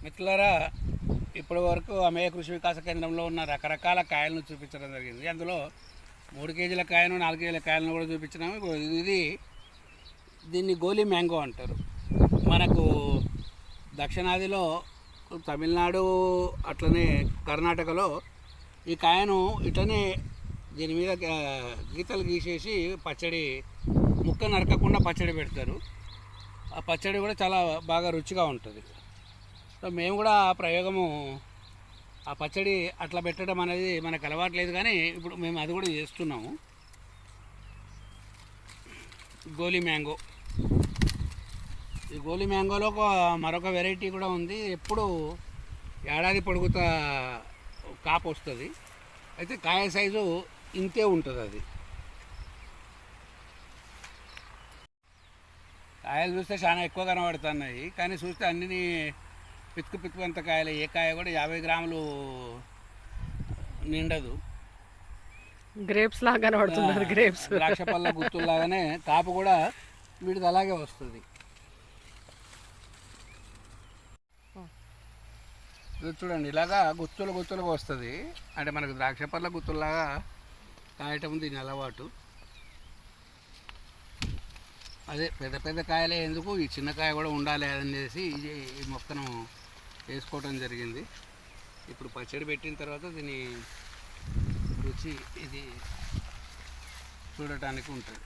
మిత్రులారా, ఇప్పటి వరకు అమేయ కృషి వికాస కేంద్రంలో ఉన్న రకరకాల కాయలను చూపించడం జరిగింది. అందులో 3 కేజీల కాయను 4 కేజీల కాయలను కూడా చూపించినాము. దీన్ని గోలీ మ్యాంగో అంటారు. మనకు దక్షిణాదిలో తమిళనాడు అట్లనే కర్ణాటకలో ఈ కాయను ఇట్లనే దీని మీద గీతలు గీసేసి పచ్చడి ముక్క నరకకుండా పచ్చడి పెడతారు. ఆ పచ్చడి కూడా చాలా బాగా రుచిగా ఉంటుంది. సో మేము కూడా ఆ ప్రయోగము ఆ పచ్చడి అట్లా పెట్టడం అనేది మనకు అలవాట్లేదు, కానీ ఇప్పుడు మేము అది కూడా చేస్తున్నాము. గోలీ మ్యాంగో, ఈ గోలీ మ్యాంగోలో మరొక వెరైటీ కూడా ఉంది. ఎప్పుడు ఏడాది పొడుగుతా కాపు వస్తుంది. అయితే కాయ సైజు ఇంతే ఉంటుంది. అది కాయలు చూస్తే చాలా ఎక్కువ కనబడుతున్నాయి, కానీ చూస్తే అన్ని పితుకు అంత కాయలు. ఏ కాయ కూడా 50 గ్రాములు నిండదు. గ్రేప్స్ లాగా కనబడుతున్నారు. గ్రేప్స్ ద్రాక్ష పళ్ళ గుత్తుల్లాగానే కాపు కూడా వీటిది అలాగే వస్తుంది. చూడండి, ఇలాగా గుత్తులుగా వస్తుంది. అంటే మనకు ద్రాక్ష పళ్ళ గుత్తుల్లాగా కాయటం దీని అలవాటు. అదే పెద్ద పెద్ద కాయలే ఎందుకు, ఈ చిన్న కాయ కూడా ఉండాలి అనేసి ఈ మొక్కను వేసుకోవటం జరిగింది. ఇప్పుడు పచ్చడి పెట్టిన తర్వాత దీని రుచి ఇది చూడటానికి ఉంటుంది.